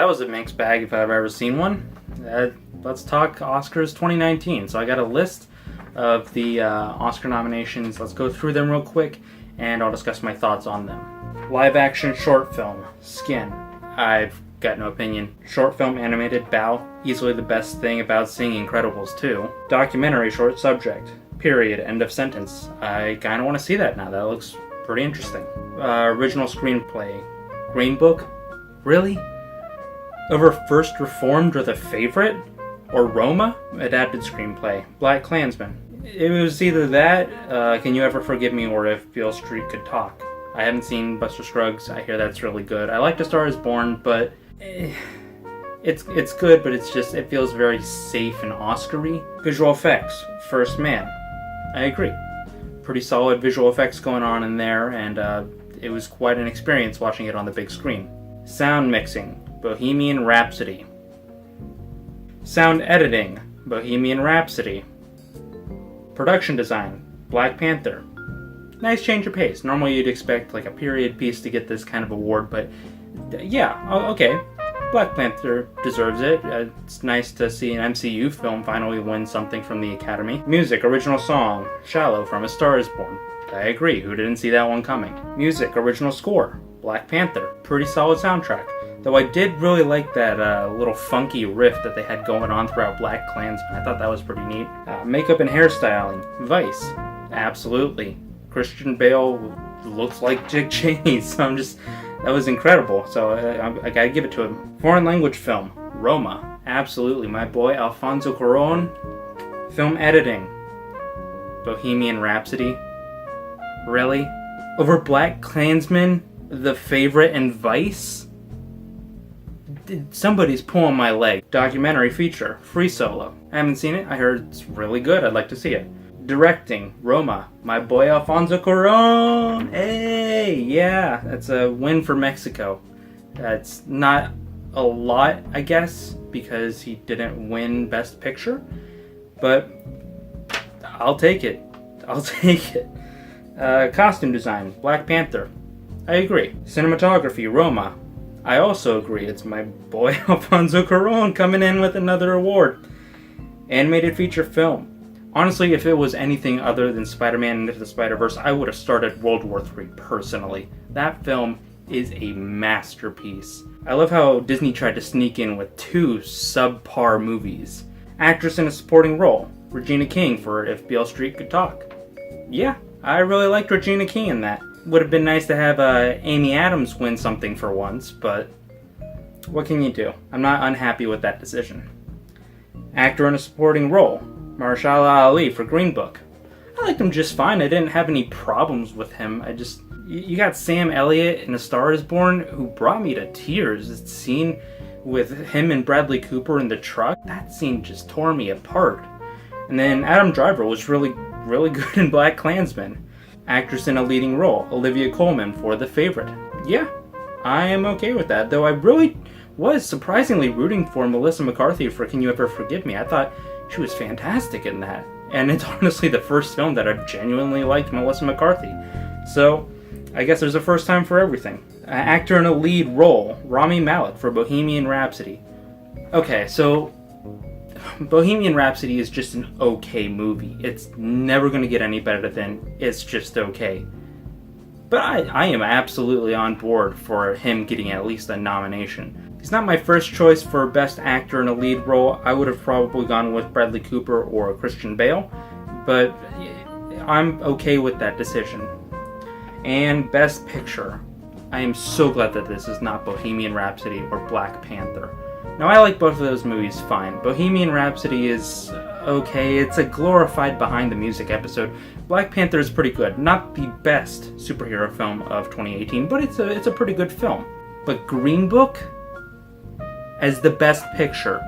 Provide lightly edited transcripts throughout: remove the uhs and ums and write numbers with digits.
that was a mixed bag if I've ever seen one. Let's talk Oscars 2019. So I got a list of the Oscar nominations. Let's go through them real quick, and I'll discuss my thoughts on them. Live action short film, Skin. I've got no opinion. Short film animated, Bao. Easily the best thing about seeing Incredibles 2. Documentary short subject, Period, end of sentence. I kind of want to see that now. That looks pretty interesting. Original screenplay, Green Book. Really? Over First Reformed or The Favorite? Or Roma? Adapted screenplay, Black Klansman. It was either that, Can You Ever Forgive Me, or If Beale Street Could Talk. I haven't seen Buster Scruggs. I hear that's really good. I like A Star Is Born, but it's good, but it feels very safe and Oscar-y. Visual effects, First Man. I agree. Pretty solid visual effects going on in there, and it was quite an experience watching it on the big screen. Sound mixing, Bohemian Rhapsody. Sound editing, Bohemian Rhapsody. Production design, Black Panther. Nice change of pace. Normally you'd expect like a period piece to get this kind of award, but yeah, okay. Black Panther deserves it. It's nice to see an MCU film finally win something from the Academy. Music, original song, Shallow from A Star Is Born. I agree, who didn't see that one coming? Music, original score, Black Panther. Pretty solid soundtrack. Though I did really like that little funky riff that they had going on throughout Black Klansman. I thought that was pretty neat. Makeup and hairstyling, Vice. Absolutely. Christian Bale looks like Dick Cheney, so that was incredible. So I gotta give it to him. Foreign language film, Roma. Absolutely. My boy Alfonso Cuarón. Film editing, Bohemian Rhapsody. Really? Over Black Klansman, The Favorite, and Vice? Somebody's pulling my leg. Documentary feature, Free Solo. I haven't seen it. I heard it's really good. I'd like to see it. Directing, Roma. My boy Alfonso Cuarón. Hey, yeah, that's a win for Mexico. That's not a lot, I guess, because he didn't win Best Picture, but I'll take it. Costume design, Black Panther. I agree. Cinematography, Roma. I also agree. It's my boy Alfonso Cuarón coming in with another award. Animated feature film. Honestly, if it was anything other than Spider-Man Into the Spider-Verse, I would have started World War III personally. That film is a masterpiece. I love how Disney tried to sneak in with 2 subpar movies. Actress in a supporting role, Regina King for If Beale Street Could Talk. Yeah, I really liked Regina King in that. Would have been nice to have Amy Adams win something for once, but what can you do? I'm not unhappy with that decision. Actor in a supporting role, Mahershala Ali for Green Book. I liked him just fine. I didn't have any problems with him. You got Sam Elliott in A Star Is Born, who brought me to tears. That scene with him and Bradley Cooper in the truck, that scene just tore me apart. And then Adam Driver was really good in Black Klansman. Actress in a leading role, Olivia Colman for The Favorite. Yeah, I am okay with that, though I really was surprisingly rooting for Melissa McCarthy for Can You Ever Forgive Me. I thought she was fantastic in that. And it's honestly the first film that I've genuinely liked Melissa McCarthy. So, I guess there's a first time for everything. Actor in a lead role, Rami Malek for Bohemian Rhapsody. Okay, so Bohemian Rhapsody is just an okay movie. It's never going to get any better than It's Just Okay. But I am absolutely on board for him getting at least a nomination. He's not my first choice for Best Actor in a Lead Role. I would have probably gone with Bradley Cooper or Christian Bale, but I'm okay with that decision. And Best Picture. I am so glad that this is not Bohemian Rhapsody or Black Panther. Now, I like both of those movies fine. Bohemian Rhapsody is okay. It's a glorified behind the music episode. Black Panther is pretty good. Not the best superhero film of 2018, but it's a pretty good film. But Green Book as the Best Picture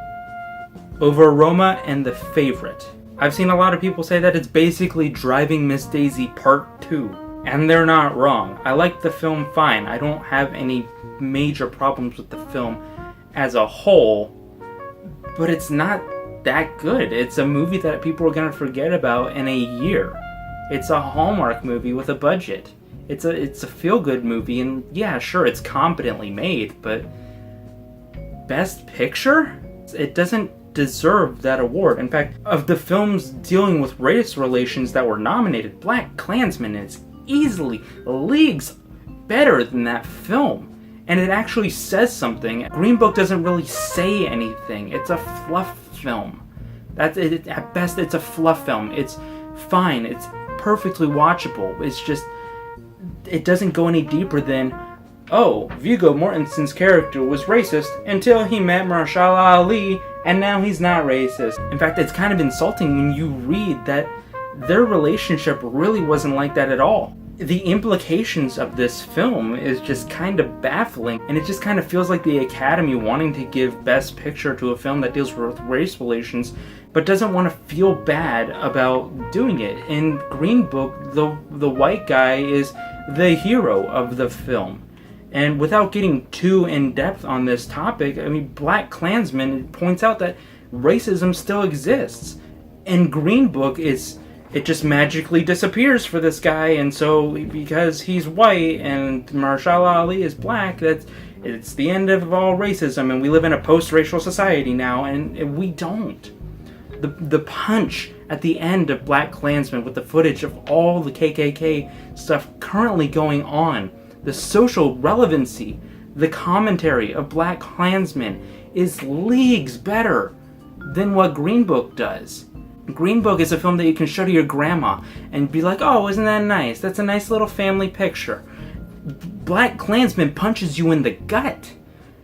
over Roma and The Favorite. I've seen a lot of people say that it's basically Driving Miss Daisy Part 2. And they're not wrong. I like the film fine. I don't have any major problems with the film as a whole, but it's not that good. It's a movie that people are going to forget about in a year. It's a Hallmark movie with a budget. It's a feel-good movie, and yeah, sure, it's competently made, but Best Picture? It doesn't deserve that award. In fact, of the films dealing with race relations that were nominated, BlacKkKlansman is easily leagues better than that film. And it actually says something. Green Book doesn't really say anything. It's a fluff film. That's it. At best, it's a fluff film. It's fine. It's perfectly watchable. It's just, it doesn't go any deeper than, oh, Viggo Mortensen's character was racist until he met Mahershala Ali, and now he's not racist. In fact, it's kind of insulting when you read that their relationship really wasn't like that at all. The implications of this film is just kind of baffling, and it just kind of feels like the Academy wanting to give Best Picture to a film that deals with race relations, but doesn't want to feel bad about doing it. In Green Book, the white guy is the hero of the film. And without getting too in-depth on this topic, I mean, BlacKkKlansman points out that racism still exists. And Green Book it just magically disappears for this guy, and so because he's white and Mahershala Ali is black, it's the end of all racism, and we live in a post-racial society now, and we don't. The punch at the end of BlacKkKlansman with the footage of all the KKK stuff currently going on, the social relevancy, the commentary of BlacKkKlansman is leagues better than what Green Book does. Green Book is a film that you can show to your grandma and be like, oh, isn't that nice? That's a nice little family picture. BlacKkKlansman punches you in the gut.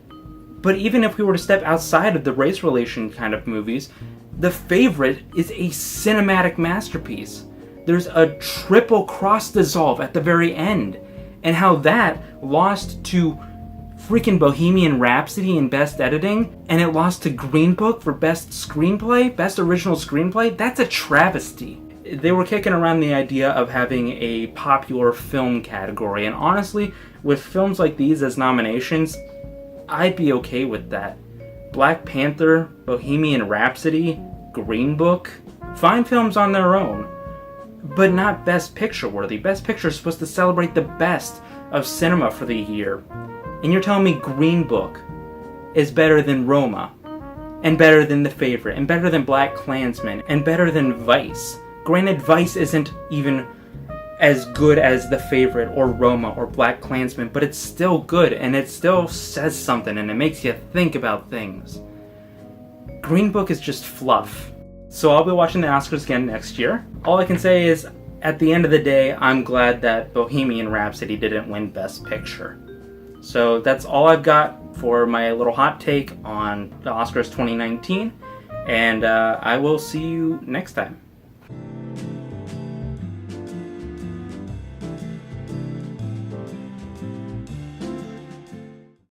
But even if we were to step outside of the race relation kind of movies, The Favorite is a cinematic masterpiece. There's a triple cross dissolve at the very end. And how that lost to freaking Bohemian Rhapsody in Best Editing, and it lost to Green Book for Best Screenplay, Best Original Screenplay, that's a travesty. They were kicking around the idea of having a popular film category, and honestly, with films like these as nominations, I'd be okay with that. Black Panther, Bohemian Rhapsody, Green Book, fine films on their own, but not Best Picture worthy. Best Picture is supposed to celebrate the best of cinema for the year. And you're telling me Green Book is better than Roma, and better than The Favorite, and better than BlacKkKlansman, and better than Vice. Granted, Vice isn't even as good as The Favorite or Roma or BlacKkKlansman, but it's still good, and it still says something, and it makes you think about things. Green Book is just fluff. So I'll be watching the Oscars again next year. All I can say is, at the end of the day, I'm glad that Bohemian Rhapsody didn't win Best Picture. So that's all I've got for my little hot take on the Oscars 2019, and I will see you next time.